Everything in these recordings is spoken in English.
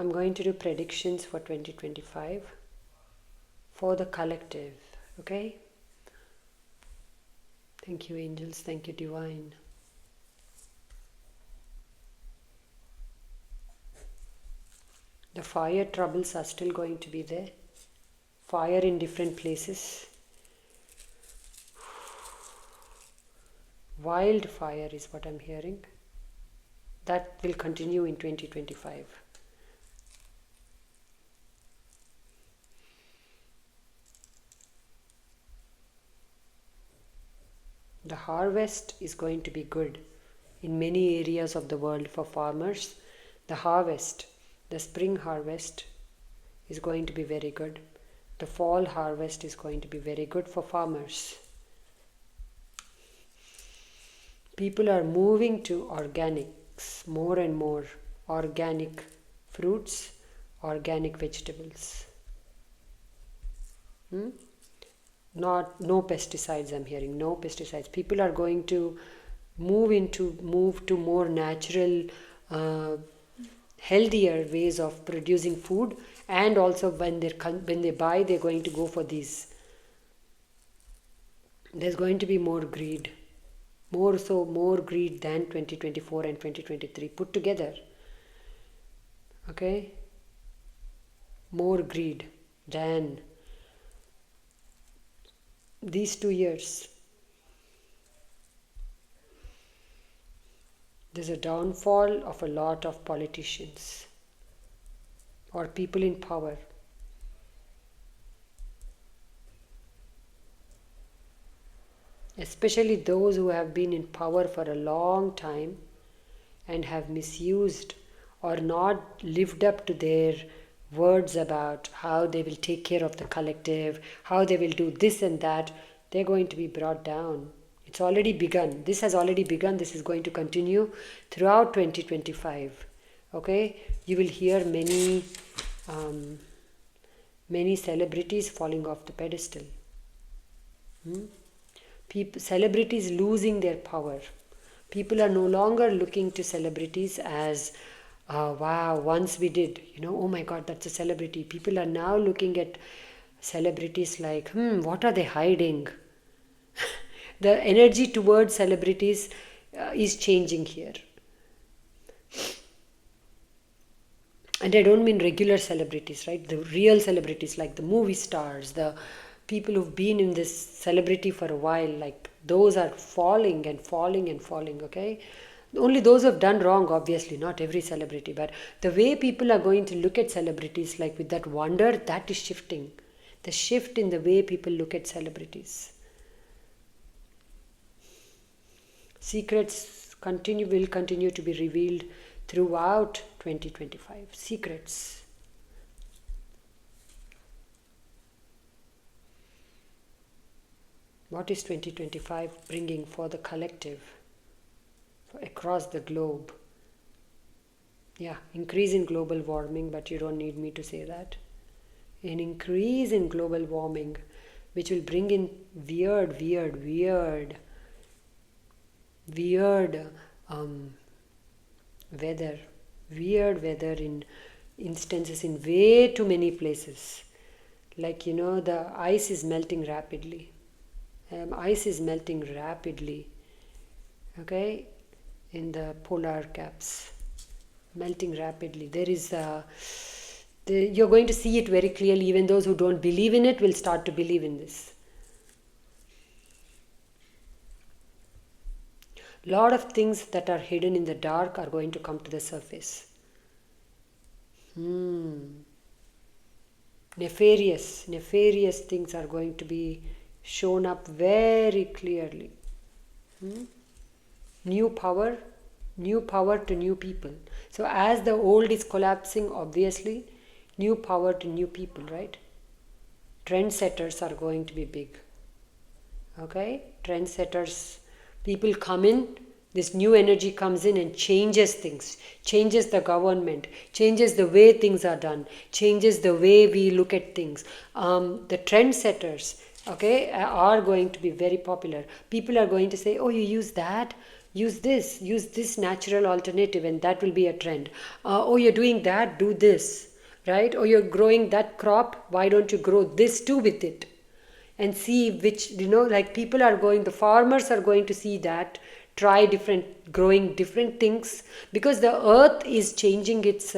I'm going to do predictions for 2025 for the collective. Okay? Thank you, angels. Thank you, divine. The fire troubles are still going to be there. Fire in different places. Wildfire is what I'm hearing. That will continue in 2025. The harvest is going to be good in many areas of the world for farmers. The harvest, the spring harvest is going to be very good. The fall harvest is going to be very good for farmers. People are moving to organics more and more. Organic fruits, organic vegetables. No pesticides, I'm hearing. No pesticides. People are going to move to more natural, healthier ways of producing food, and also when they buy, they're going to go for these. There's going to be more greed. More greed than 2024 and 2023 put together. Okay? More greed than these 2 years. There's a downfall of a lot of politicians or people in power. Especially those who have been in power for a long time and have misused or not lived up to their words about how they will take care of the collective, how they will do this and that. They're going to be brought down. It's already begun. This has already begun. This is going to continue throughout 2025. Okay? You will hear many celebrities falling off the pedestal. Celebrities losing their power. People are no longer looking to celebrities as, wow, once we did, oh my God, that's a celebrity. People are now looking at celebrities like, what are they hiding? The energy towards celebrities is changing here. And I don't mean regular celebrities, right? The real celebrities like the movie stars, the people who've been in this celebrity for a while, like those are falling and falling and falling, okay? Only those who have done wrong, obviously, not every celebrity, but the way people are going to look at celebrities, like with that wonder, that is shifting. The shift in the way people look at celebrities. Secrets will continue to be revealed throughout 2025. Secrets. What is 2025 bringing for the collective across the globe? Yeah, increase in global warming, but you don't need me to say that. An increase in global warming, which will bring in weird weather. Weird weather in instances in way too many places. Like, the ice is melting rapidly. Ice is melting rapidly, okay, in the polar caps, melting rapidly. There is you're going to see it very clearly. Even those who don't believe in it will start to believe in this. A lot of things that are hidden in the dark are going to come to the surface. Nefarious things are going to be shown up very clearly. New power to new people. So as the old is collapsing, obviously, new power to new people, right? Trendsetters are going to be big. Okay? Trendsetters, people come in, this new energy comes in and changes things, changes the government, changes the way things are done, changes the way we look at things. The trendsetters, okay, are going to be very popular. People are going to say, oh, you use that? use this natural alternative, and that will be a trend. Oh, you're doing that, do this, right? Or you're growing that crop, why don't you grow this too with it? And see which, like people are going, the farmers are going to see that, try different, growing different things, because the earth is changing its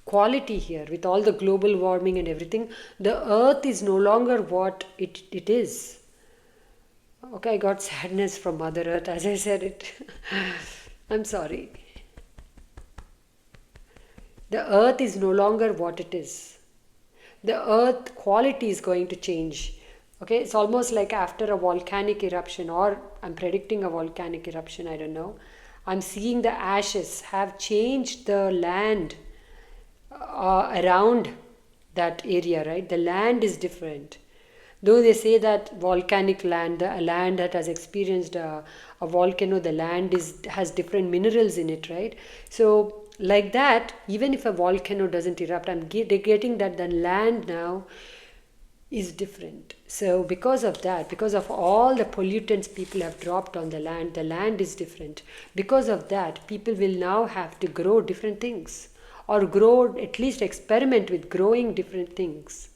quality here with all the global warming and everything. The earth is no longer what it is. Okay, I got sadness from Mother Earth as I said it. I'm sorry. The earth is no longer what it is. The earth quality is going to change. Okay, it's almost like after a volcanic eruption, or I'm predicting a volcanic eruption, I don't know. I'm seeing the ashes have changed the land around that area, right? The land is different. Though they say that volcanic land, the land that has experienced a volcano, the land has different minerals in it, right? So like that, even if a volcano doesn't erupt, I'm getting that the land now is different. So because of that, because of all the pollutants people have dropped on the land is different. Because of that, people will now have to grow different things, or grow, at least experiment with growing different things.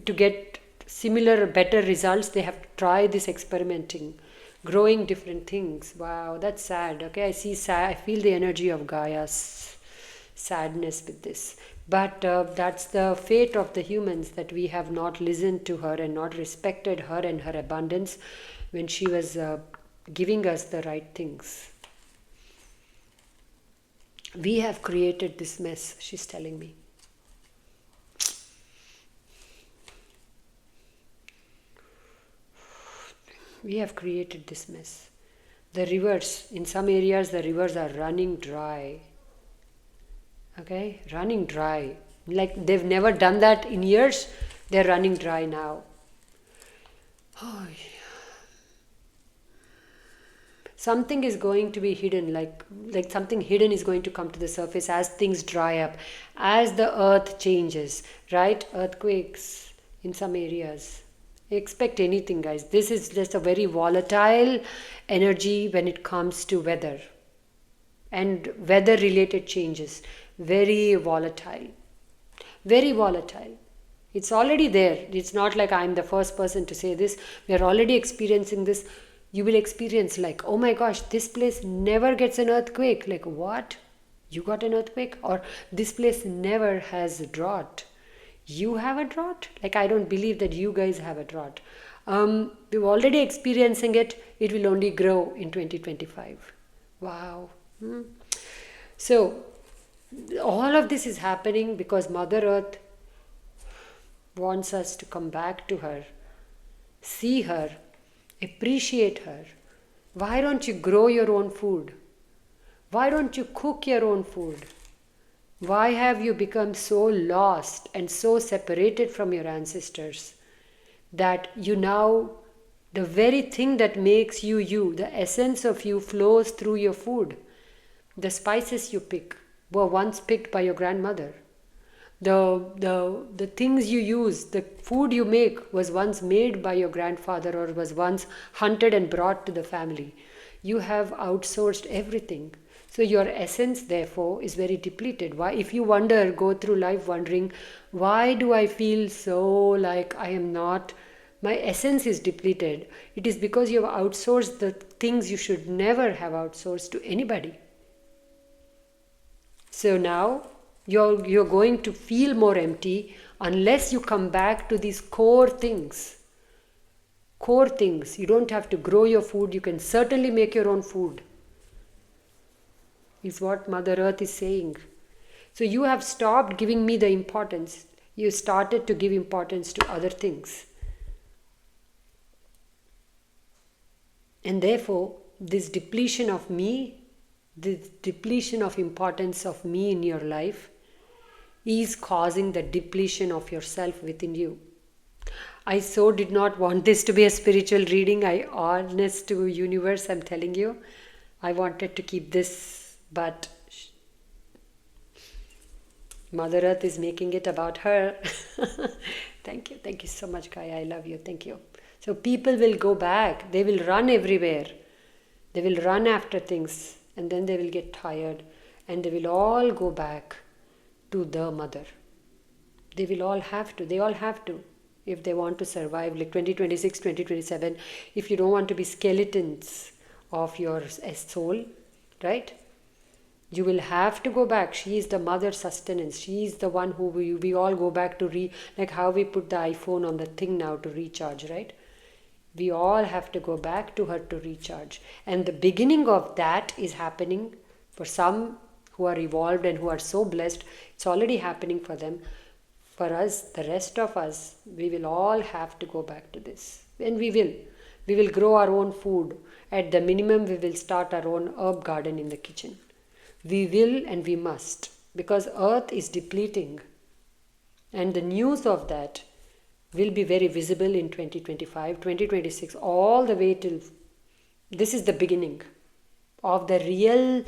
To get similar, better results, they have to try this experimenting, growing different things. Wow, that's sad. Okay, I feel the energy of Gaia's sadness with this. But that's the fate of the humans, that we have not listened to her and not respected her and her abundance when she was giving us the right things. We have created this mess, she's telling me. We have created this mess. The rivers, in some areas, the rivers are running dry. Okay, running dry. Like they've never done that in years, they're running dry now. Oh, something is going to be hidden, like something hidden is going to come to the surface as things dry up, as the earth changes, right? Earthquakes in some areas. Expect anything, guys. This is just a very volatile energy when it comes to weather and weather related changes. Very volatile. Very volatile. It's already there. It's not like I'm the first person to say this. We are already experiencing this. You will experience like, oh my gosh, this place never gets an earthquake. Like, what? You got an earthquake? Or this place never has a drought. You have a drought? Like, I don't believe that you guys have a drought. We're already experiencing it. It will only grow in 2025. Wow. So, all of this is happening because Mother Earth wants us to come back to her, see her, appreciate her. Why don't you grow your own food? Why don't you cook your own food? Why have you become so lost and so separated from your ancestors that you now, the very thing that makes you you, the essence of you flows through your food. The spices you pick were once picked by your grandmother. The things you use, the food you make was once made by your grandfather or was once hunted and brought to the family. You have outsourced everything. So your essence, therefore, is very depleted. Why, if you wonder, go through life wondering, why do I feel so like I am not, my essence is depleted. It is because you have outsourced the things you should never have outsourced to anybody. So now you're going to feel more empty unless you come back to these core things. Core things. You don't have to grow your food. You can certainly make your own food, is what Mother Earth is saying. So you have stopped giving me the importance. You started to give importance to other things. And therefore, this depletion of me, this depletion of importance of me in your life is causing the depletion of yourself within you. I so did not want this to be a spiritual reading. I honest to universe, I'm telling you. I wanted to keep this, but Mother Earth is making it about her. Thank you so much, Gaia. I love you. Thank you. So people will go back. They will run everywhere. They will run after things and then they will get tired and they will all go back to the mother. They will all have to. They all have to. If they want to survive, like 2026, 2027, if you don't want to be skeletons of your soul, right? You will have to go back. She is the mother sustenance. She is the one who we all go back to like how we put the iPhone on the thing now to recharge, right? We all have to go back to her to recharge. And the beginning of that is happening for some who are evolved and who are so blessed. It's already happening for them. For us, the rest of us, we will all have to go back to this. And we will. We will grow our own food. At the minimum, we will start our own herb garden in the kitchen. We will and we must, because earth is depleting. And the news of that will be very visible in 2025, 2026, all the way till this is the beginning of the real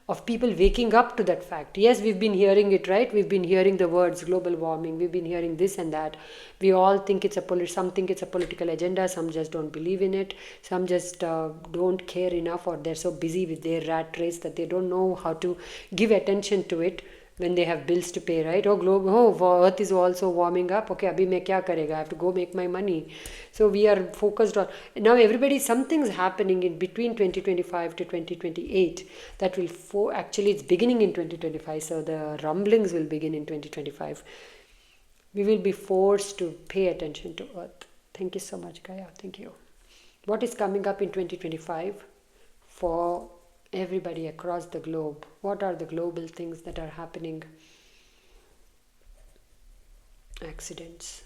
of people waking up to that fact. Yes, we've been hearing it, right? We've been hearing the words global warming. We've been hearing this and that. We all think it's some think it's a political agenda. Some just don't believe in it. Some just don't care enough, or they're so busy with their rat race that they don't know how to give attention to it when they have bills to pay, right? Earth is also warming up. Okay, abhi main kya karega? I have to go make my money. So we are focused on now. Everybody, something's happening in between 2025 to 2028 that will actually it's beginning in 2025. So the rumblings will begin in 2025. We will be forced to pay attention to Earth. Thank you so much, Gaia. Thank you. What is coming up in 2025 for everybody across the globe? What are the global things that are happening? Accidents,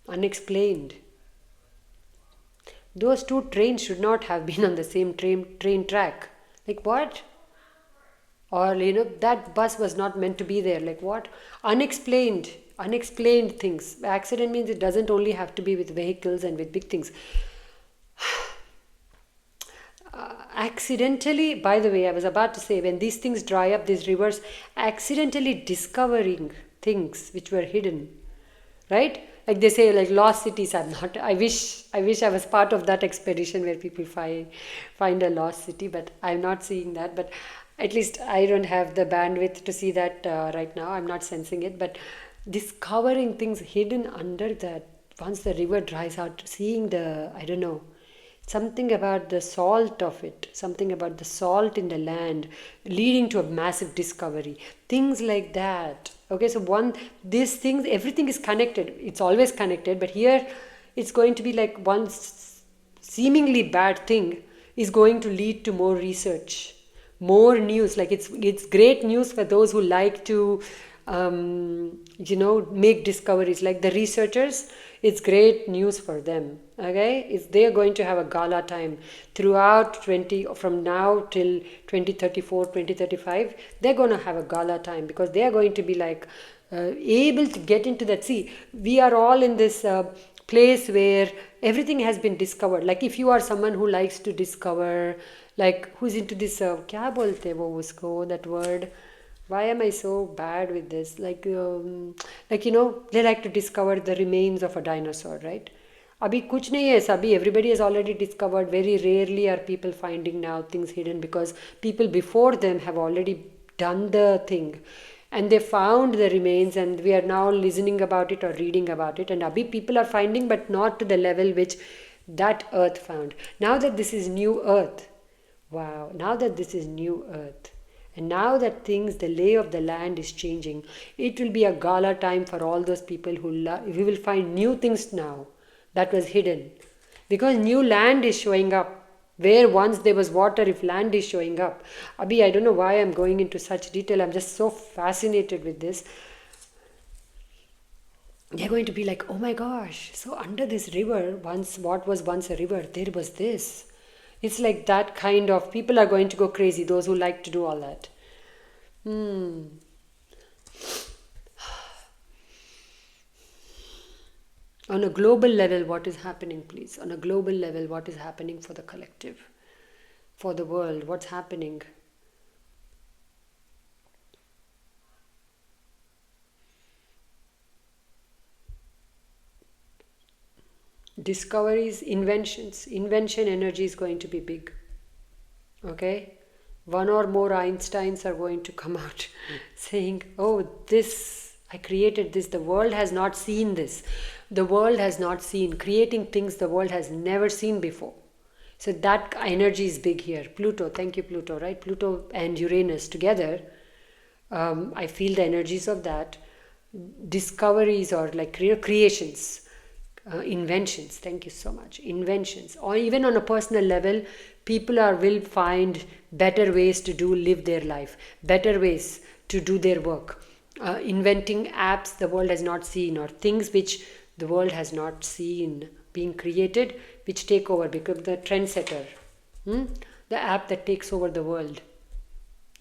unexplained. Those two trains should not have been on the same train track. Like what? Or that bus was not meant to be there. Like what? Unexplained things. Accident means it doesn't only have to be with vehicles and with big things. Accidentally, by the way, I was about to say, when these things dry up, these rivers, accidentally discovering things which were hidden, right? Like they say, like lost cities are not. I wish I was part of that expedition where people find a lost city, but I'm not seeing that. But at least I don't have the bandwidth to see that right now. I'm not sensing it, but discovering things hidden under that. Once the river dries out, seeing I don't know, something about the salt of it, something about the salt in the land leading to a massive discovery, things like that. Okay, so these things, everything is connected. It's always connected, but here it's going to be like one seemingly bad thing is going to lead to more research, more news. Like it's great news for those who like to make discoveries, like the researchers. It's great news for them. Okay, if they're going to have a gala time throughout from now till 2034, 2035, they're going to have a gala time, because they are going to be like able to get into that. See, we are all in this place where everything has been discovered. Like if you are someone who likes to discover, like who's into this kya bolte wo usko, that word, why am I so bad with this? Like they like to discover the remains of a dinosaur, right? Abhi kuch nahi hai aisa. Abhi everybody has already discovered. Very rarely are people finding now things hidden, because people before them have already done the thing and they found the remains, and we are now listening about it or reading about it. And abhi people are finding, but not to the level which that earth found. Now that this is new earth, wow, now that this is new earth, and now that the lay of the land is changing, it will be a gala time for all those people who we will find new things now that was hidden. Because new land is showing up. Where once there was water, if land is showing up. Abhi, I don't know why I'm going into such detail. I'm just so fascinated with this. They're going to be like, oh my gosh, so under this river, what was once a river, there was this. It's like that kind of, people are going to go crazy, those who like to do all that. On a global level, what is happening, please? On a global level, what is happening for the collective? For the world, what's happening? Discoveries, inventions. Invention energy is going to be big. Okay? One or more Einsteins are going to come out saying, oh, this, I created this. The world has not seen this. The world has not seen. Creating things the world has never seen before. So that energy is big here. Pluto, thank you, Pluto, right? Pluto and Uranus together. I feel the energies of that. Discoveries or like creations. Inventions, thank you so much. Inventions, or even on a personal level, people will find better ways to live their life, better ways to do their work, inventing apps the world has not seen, or things which the world has not seen being created, which take over, become the trendsetter, the app that takes over the world.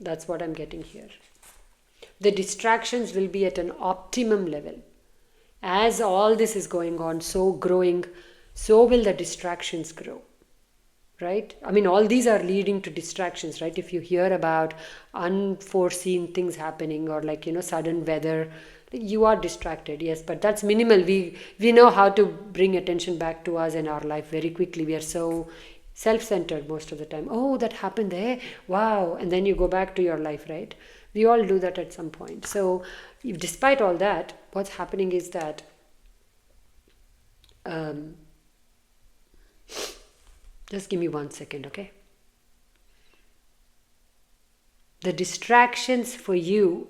That's what I'm getting here. The distractions will be at an optimum level. As all this is going on, so growing, so will the distractions grow, right? I mean, all these are leading to distractions, right? If you hear about unforeseen things happening, or like, sudden weather, you are distracted, yes, but that's minimal. We know how to bring attention back to us and our life very quickly. We are so self-centered most of the time. Oh, that happened there, wow, and then you go back to your life, right? We all do that at some point. So despite all that, what's happening is that just give me 1 second, okay? The distractions for you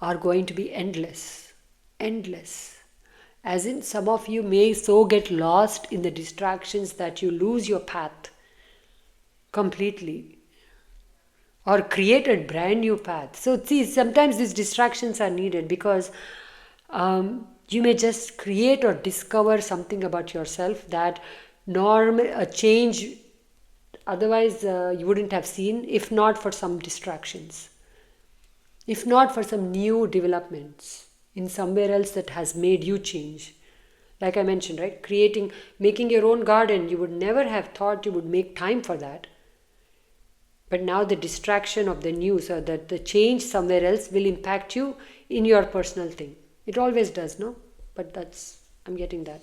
are going to be endless. As in, some of you may so get lost in the distractions that you lose your path completely, or create a brand new path. So see, sometimes these distractions are needed because you may just create or discover something about yourself that a change otherwise you wouldn't have seen, if not for some distractions, if not for some new developments in somewhere else that has made you change. Like I mentioned, right? Making your own garden, you would never have thought you would make time for that. But now the distraction of the news, or that the change somewhere else, will impact you in your personal thing. It always does, no? But I'm getting that.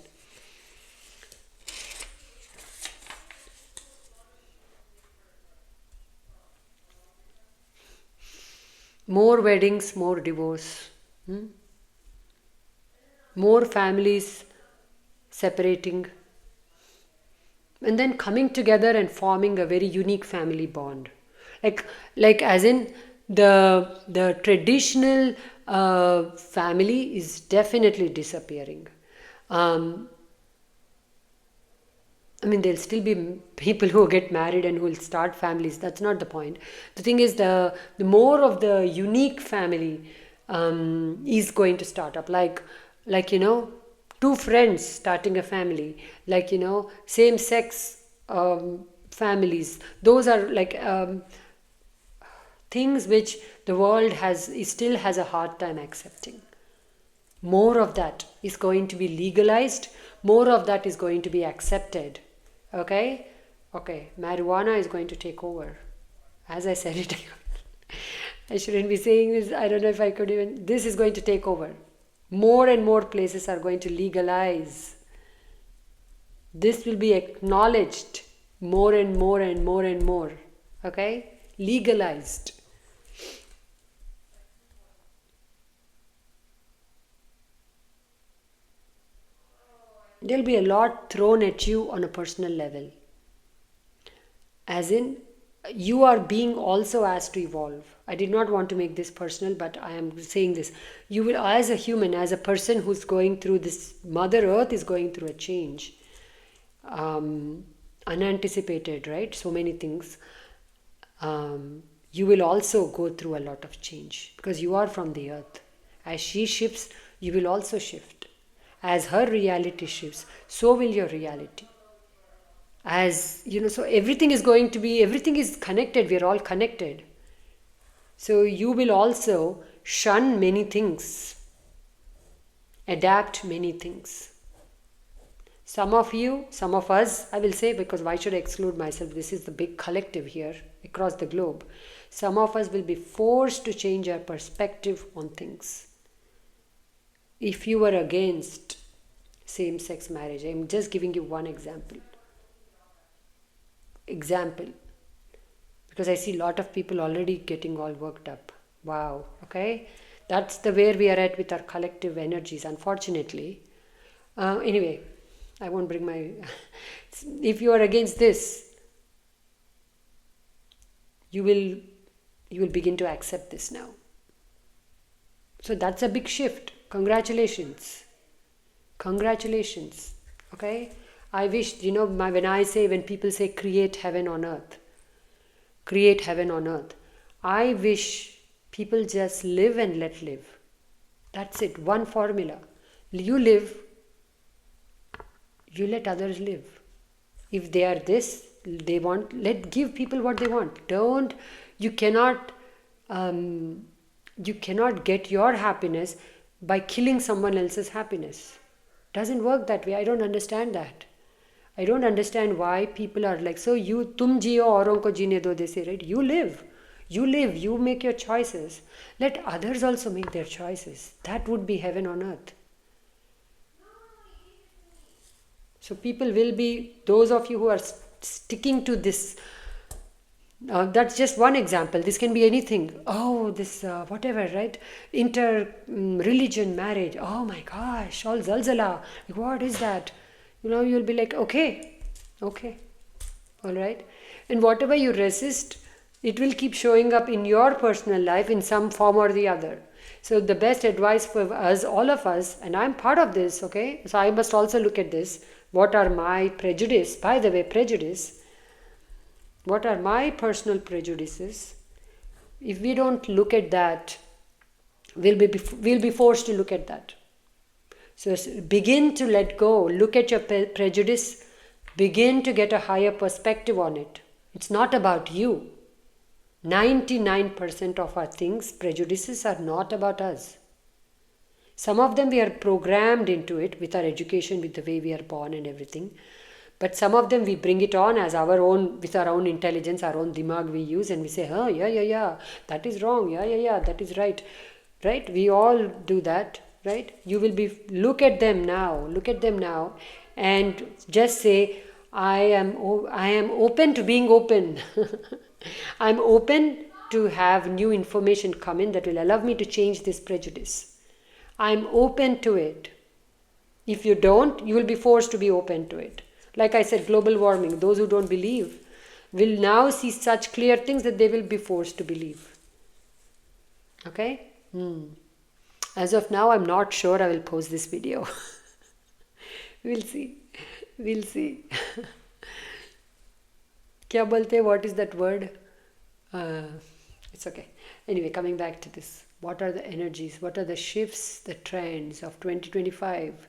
More weddings, more divorce. More families separating. And then coming together and forming a very unique family bond. Like as in the traditional family is definitely disappearing. I mean, there'll still be people who get married and who will start families. That's not the point. The thing is, the more of the unique family is going to start up. Like two friends starting a family. Like same sex families. Those are like things which the world still has a hard time accepting. More of that is going to be legalized. More of that is going to be accepted. Okay, marijuana is going to take over. As I said it, I shouldn't be saying this. I don't know if I could even. This is going to take over. More and more places are going to legalize. This will be acknowledged more and more and more and more. Okay, legalized. There'll be a lot thrown at you on a personal level. As in, you are being also asked to evolve. I did not want to make this personal, but I am saying this. You will, as a human, as a person who's going through this, Mother Earth is going through a change. Unanticipated, right? So many things. You will also go through a lot of change because you are from the earth. As she shifts, you will also shift. As her reality shifts, so will your reality. As so everything is connected. We are all connected. So you will also shun many things, adapt many things. Some of us, I will say, because why should I exclude myself? This is the big collective here across the globe. Some of us will be forced to change our perspective on things. If you were against same-sex marriage. I'm just giving you one example, because I see a lot of people already getting all worked up. Wow, okay, that's the where we are at with our collective energies, unfortunately. Anyway, I won't bring my if you are against this, you will begin to accept this now. So that's a big shift. Congratulations. Okay, I wish, when people say create heaven on earth, I wish people just live and let live. That's it, one formula. You live, you let others live. If they are this, they want, give people what they want. You cannot get your happiness by killing someone else's happiness. Doesn't work that way. I don't understand that. I don't understand why people are like, so tum jiyo auron ko jeene do, they say, right? You live, you make your choices. Let others also make their choices. That would be heaven on earth. So people will be, those of you who are sticking to this, that's just one example. This can be anything. Oh, this whatever, right? Inter-religion marriage. Oh my gosh, all zalzala. Like, what is that? You'll be like, okay, all right. And whatever you resist, it will keep showing up in your personal life in some form or the other. So the best advice for us, all of us, and I'm part of this, okay? So I must also look at this. What are my prejudice? By the way, what are my personal prejudices? If we don't look at that, we'll be forced to look at that. So begin to let go. Look at your prejudice. Begin to get a higher perspective on it. It's not about you. 99% of our prejudices are not about us. Some of them we are programmed into it with our education, with the way we are born and everything. But some of them we bring it on as our own, with our own intelligence, our own dimag we use, and we say, yeah, that is wrong, yeah, that is right. Right? We all do that, right? You will look at them now and just say, I am open to being open. I'm open to have new information come in that will allow me to change this prejudice. I'm open to it. If you don't, you will be forced to be open to it. Like I said, global warming, those who don't believe will now see such clear things that they will be forced to believe. Okay? As of now, I'm not sure I will post this video. We'll see. Kya bolte? What is that word? It's okay. Anyway, coming back to this. What are the energies? What are the shifts, the trends of 2025?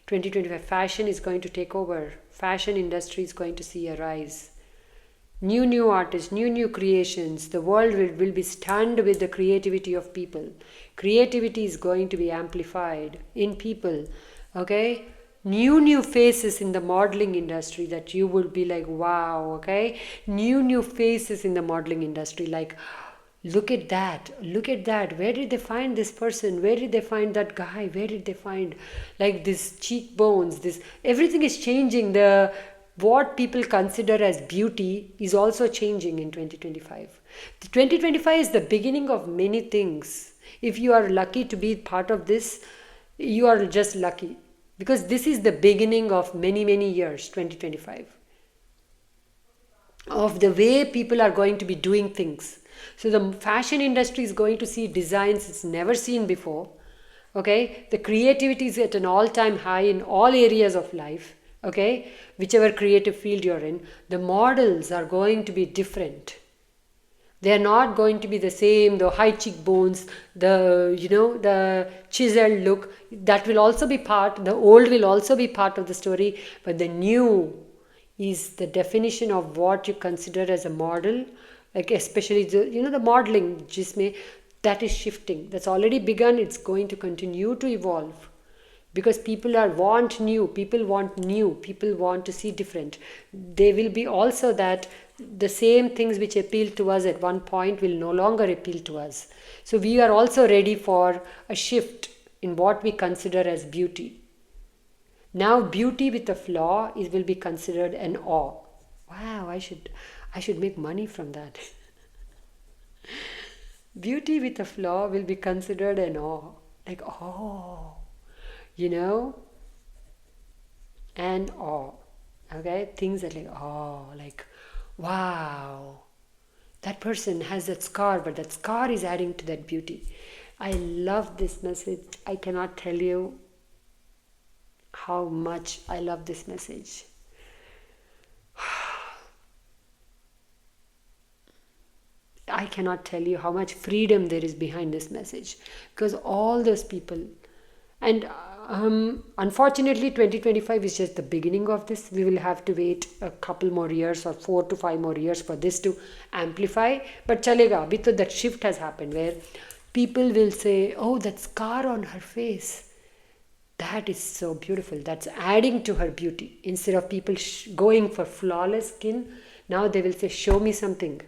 2025, fashion is going to take over. Fashion industry is going to see a rise. New artists, new creations. The world will be stunned with the creativity of people. Creativity is going to be amplified in people. Okay? New faces in the modeling industry that you will be like, wow, okay? New faces in the modeling industry, like, look at that. Where did they find this person? Where did they find that guy? Where did they find like this cheekbones? Everything is changing. What people consider as beauty is also changing in 2025. 2025 is the beginning of many things. If you are lucky to be part of this, you are just lucky. Because this is the beginning of many years, 2025. Of the way people are going to be doing things. So the fashion industry is going to see designs it's never seen before. Okay? The creativity is at an all-time high in all areas of life. Okay? Whichever creative field you're in. The models are going to be different. They are not going to be the same, the high cheekbones, the chiseled look. That will also be part, the old will also be part of the story, but the new is the definition of what you consider as a model, like especially the modeling, that is shifting. That's already begun, it's going to continue to evolve. Because people want new, people want to see different. They will be also that the same things which appealed to us at one point will no longer appeal to us. So we are also ready for a shift in what we consider as beauty. Now beauty with a flaw is will be considered an awe. Wow, I should make money from that. Beauty with a flaw will be considered an awe. Like, oh, you know, an awe. Okay? Things that like, oh, like, wow, that person has that scar, but that scar is adding to that beauty. I love this message. I cannot tell you how much I love this message. I cannot tell you how much freedom there is behind this message, because all those people, and unfortunately 2025 is just the beginning of this. We will have to wait a couple more years or 4 to 5 more years for this to amplify, but chalega abhi to that shift has happened where people will say, oh, that scar on her face, that is so beautiful, that's adding to her beauty. Instead of people going for flawless skin, now they will say, show me something,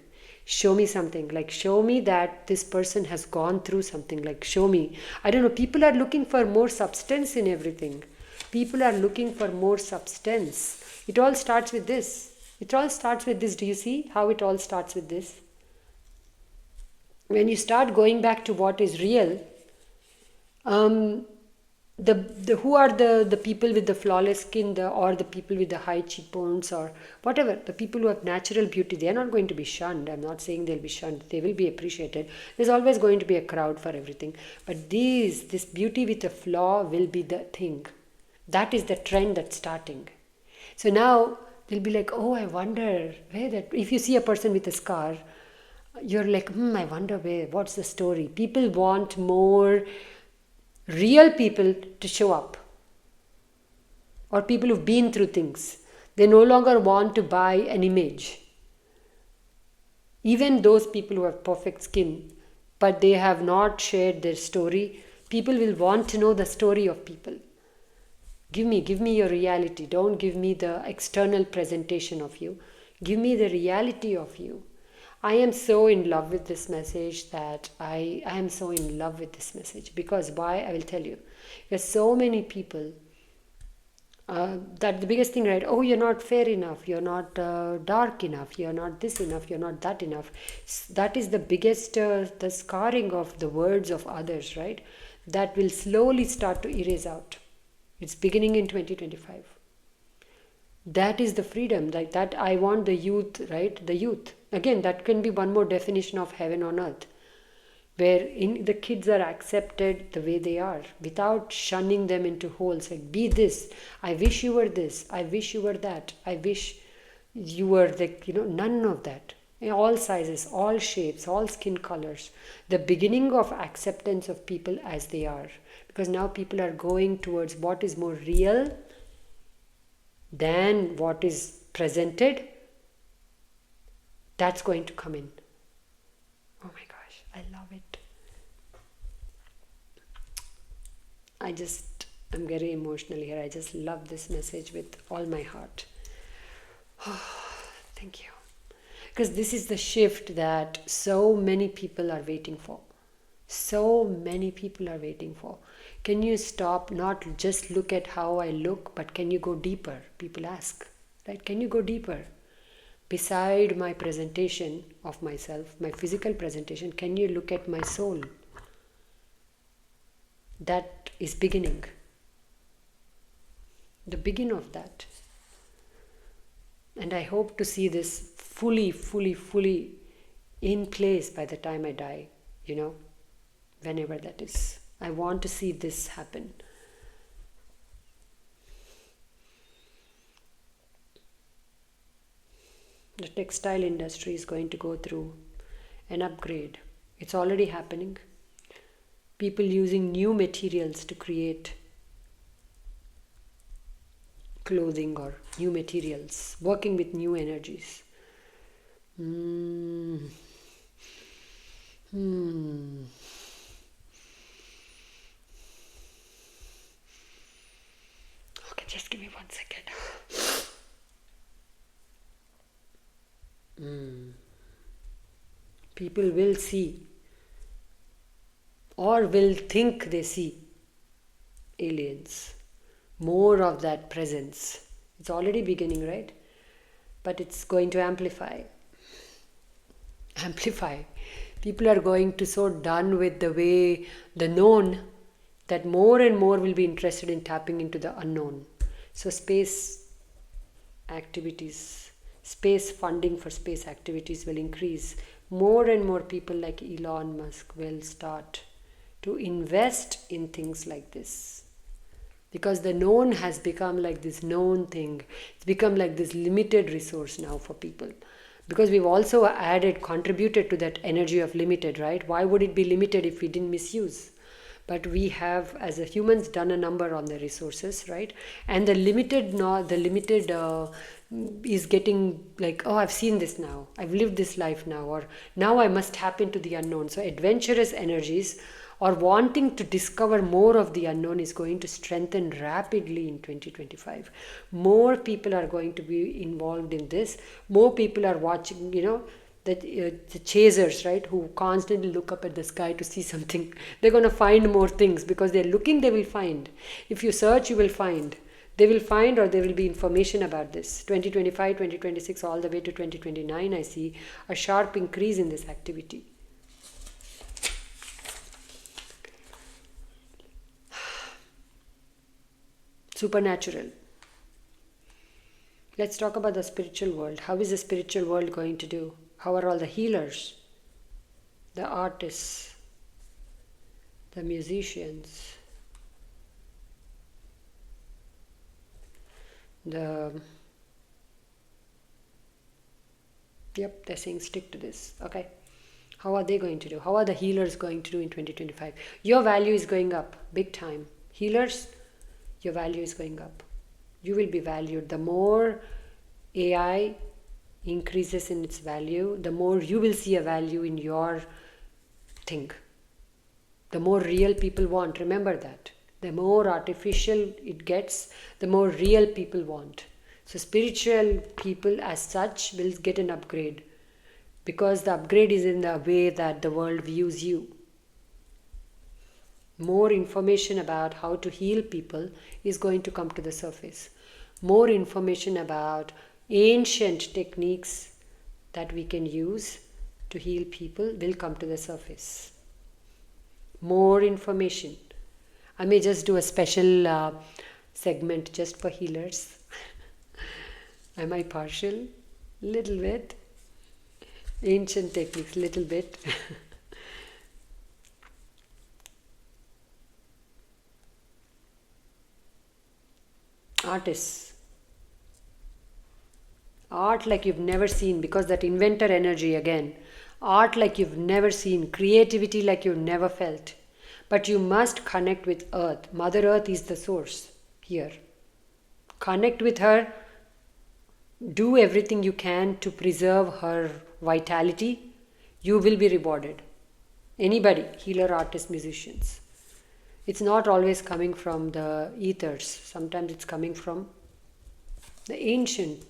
show me something, like show me that this person has gone through something, like show me. I don't know, people are looking for more substance in everything. People are looking for more substance. It all starts with this. It all starts with this. Do you see how it all starts with this? When you start going back to what is real, um, the who are the people with the flawless skin, or the people with the high cheekbones, or whatever, the people who have natural beauty, they are not going to be shunned. I'm not saying they'll be shunned, they will be appreciated. There's always going to be a crowd for everything, but this beauty with a flaw will be the thing. That is the trend that's starting. So now they'll be like, oh, I wonder where that. If you see a person with a scar, you're like, I wonder what's the story. People want more real people to show up, or people who've been through things. They no longer want to buy an image. Even those people who have perfect skin, but they have not shared their story, people will want to know the story of people. Give me your reality. Don't give me the external presentation of you. Give me the reality of you. I am so in love with this message that I am so in love with this message. Because why? I will tell you. There's so many people that the biggest thing, right? Oh, you're not fair enough. You're not dark enough. You're not this enough. You're not that enough. That is the biggest, the scarring of the words of others, right? That will slowly start to erase out. It's beginning in 2025. That is the freedom, like that I want the youth, right? The youth. Again, that can be one more definition of heaven on earth, where the kids are accepted the way they are without shunning them into holes. Like, be this. I wish you were this. I wish you were that. I wish you were none of that. All sizes, all shapes, all skin colors. The beginning of acceptance of people as they are. Because now people are going towards what is more real than what is presented. That's going to come in. Oh my gosh, I love it. I'm very emotional here. I just love this message with all my heart. Oh, thank you. Because this is the shift that so many people are waiting for. So many people are waiting for. Can you stop, not just look at how I look, but can you go deeper? People ask, right? Can you go deeper? Beside my presentation of myself, my physical presentation, can you look at my soul? That is beginning. The beginning of that. And I hope to see this fully in place by the time I die, whenever that is. I want to see this happen. The textile industry is going to go through an upgrade. It's already happening. People using new materials to create clothing or new materials, working with new energies. Okay, just give me 1 second. People will see or will think they see aliens more of that presence. It's already beginning, right? But it's going to amplify. People are going to so done with the way the known that more and more will be interested in tapping into the unknown. So space activities, space funding for space activities will increase. More and more people like Elon Musk will start to invest in things like this, because the known has become like this known thing. It's become like this limited resource now for people, because we've also contributed to that energy of limited, right? Why would it be limited if we didn't misuse? But we have, as a humans, done a number on the resources, right? And the limited, no, the limited is getting like, oh, I've seen this now, I've lived this life now, or now I must tap into the unknown. So adventurous energies or wanting to discover more of the unknown is going to strengthen rapidly in 2025. More people are going to be involved in this. More people are watching, the chasers, right, who constantly look up at the sky to see something. They're going to find more things because they're looking, they will find. If you search, you will find. They will find, or there will be information about this. 2025, 2026, all the way to 2029, I see a sharp increase in this activity. Supernatural. Let's talk about the spiritual world. How is the spiritual world going to do? How are all the healers, the artists, the musicians, they're saying stick to this. Okay. How are they going to do? How are the healers going to do in 2025? Your value is going up big time. Healers, your value is going up. You will be valued. The more AI increases in its value, the more you will see a value in your thing. The more real people want. Remember that. The more artificial it gets, the more real people want. So spiritual people as such will get an upgrade, because the upgrade is in the way that the world views you. More information about how to heal people is going to come to the surface. More information about ancient techniques that we can use to heal people will come to the surface. More information. I may just do a special segment just for healers. Am I partial? Little bit. Ancient techniques, little bit. Artists. Art like you've never seen, because that inventor energy again. Art like you've never seen. Creativity like you've never felt. But you must connect with Earth. Mother Earth is the source here. Connect with her. Do everything you can to preserve her vitality. You will be rewarded. Anybody, healer, artist, musicians. It's not always coming from the ethers. Sometimes it's coming from the ancient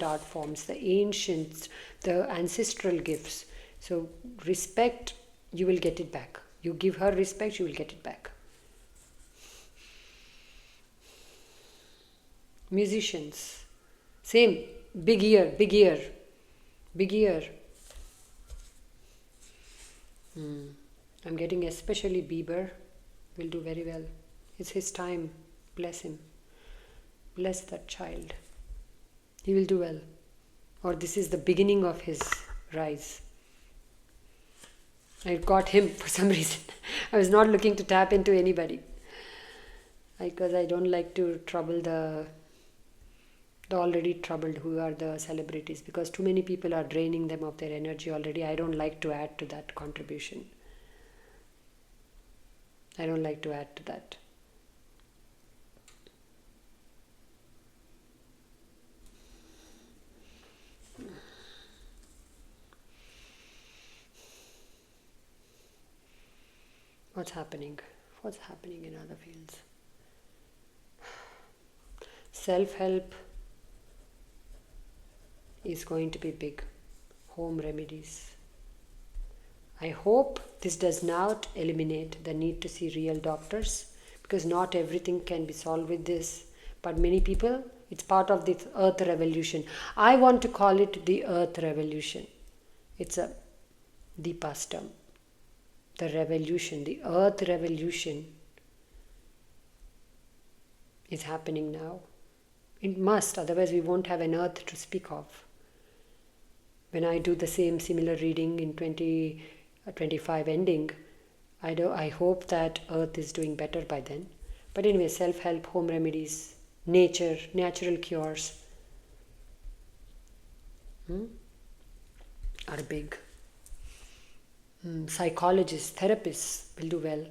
art forms, the ancestral gifts. So respect, you will get it back. You give her respect, you will get it back. Musicians, same, big ear. I'm getting especially Bieber will do very well. It's his time. Bless him. Bless that child. He will do well. Or this is the beginning of his rise. I got him for some reason. I was not looking to tap into anybody, because I don't like to trouble the already troubled, who are the celebrities, because too many people are draining them of their energy already. I don't like to add to that contribution. I don't like to add to that. What's happening? What's happening in other fields? Self-help is going to be big. Home remedies. I hope this does not eliminate the need to see real doctors, because not everything can be solved with this. But many people, it's part of this earth revolution. I want to call it the earth revolution. It's a Deepa's term. The revolution, the earth revolution is happening now. It must, otherwise we won't have an earth to speak of. When I do the similar reading in 2025 ending, I hope that earth is doing better by then. But anyway, self-help, home remedies, nature, natural cures are big. Psychologists, therapists will do well.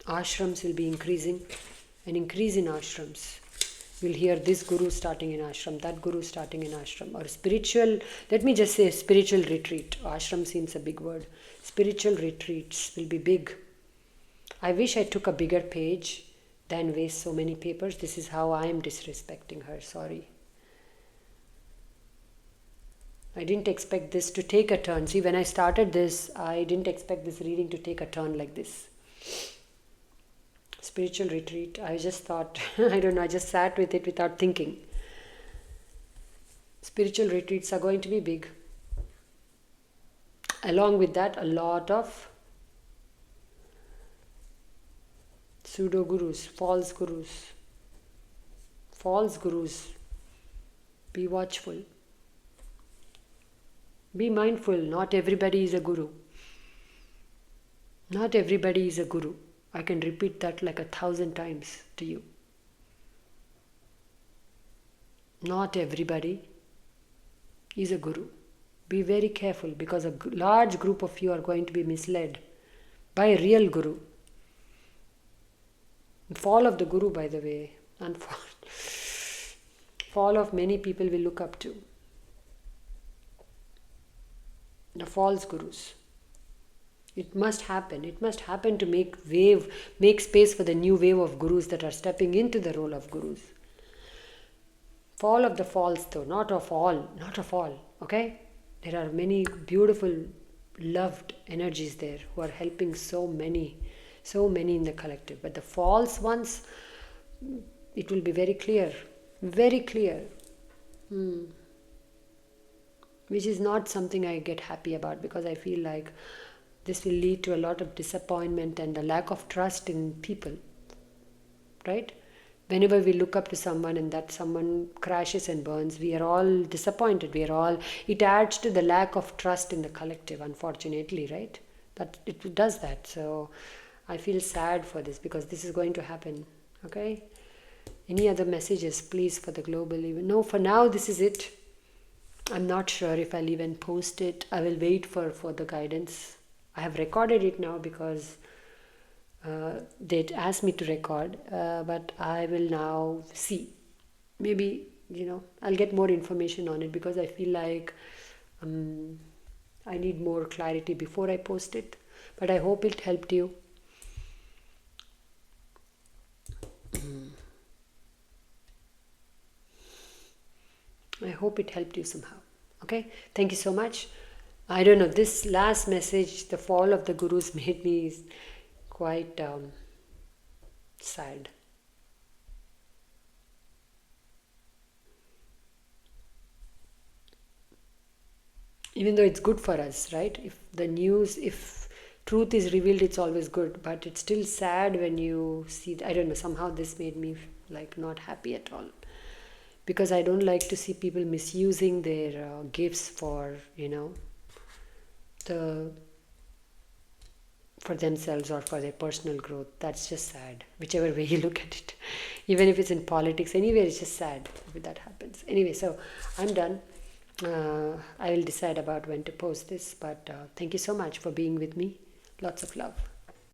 Ashrams will be increasing, an increase in ashrams. You'll hear this guru starting in ashram, that guru starting in ashram, or spiritual, let me just say spiritual retreat. Ashram seems a big word. Spiritual retreats will be big. I wish I took a bigger page than waste so many papers. This is how I am disrespecting her, sorry. I didn't expect this to take a turn. See, when I started this, I didn't expect this reading to take a turn like this. Spiritual retreat, I just thought, I don't know, I just sat with it without thinking. Spiritual retreats are going to be big. Along with that, a lot of pseudo gurus, false gurus. False gurus. Be watchful. Be mindful, not everybody is a guru. Not everybody is a guru. I can repeat that like 1,000 times to you. Not everybody is a guru. Be very careful, because a large group of you are going to be misled by a real guru. Fall of the guru, by the way, and fall of many people we look up to. The false gurus. It must happen. It must happen to make space for the new wave of gurus that are stepping into the role of gurus. Fall of the false, though, not of all, okay? There are many beautiful, loved energies there who are helping so many in the collective. But the false ones, it will be very clear, which is not something I get happy about, because I feel like this will lead to a lot of disappointment and a lack of trust in people, right? Whenever we look up to someone and that someone crashes and burns, we are all disappointed. It adds to the lack of trust in the collective, unfortunately, right? That it does that. So I feel sad for this, because this is going to happen, okay? Any other messages, please, for the global event? No, for now, this is it. I'm not sure if I'll even post it. I will wait for the guidance. I have recorded it now because they'd asked me to record, but I will now see. Maybe, I'll get more information on it, because I feel like I need more clarity before I post it. But I hope it helped you. I hope it helped you somehow. Okay? Thank you so much. I don't know, this last message, the fall of the gurus, made me quite sad. Even though it's good for us, right? If truth is revealed, it's always good. But it's still sad when you see, I don't know, somehow this made me like not happy at all. Because I don't like to see people misusing their gifts for, for themselves or for their personal growth. That's just sad, whichever way you look at it. Even if it's in politics, anywhere, it's just sad if that happens. Anyway, so I'm done. I will decide about when to post this, but thank you so much for being with me. Lots of love.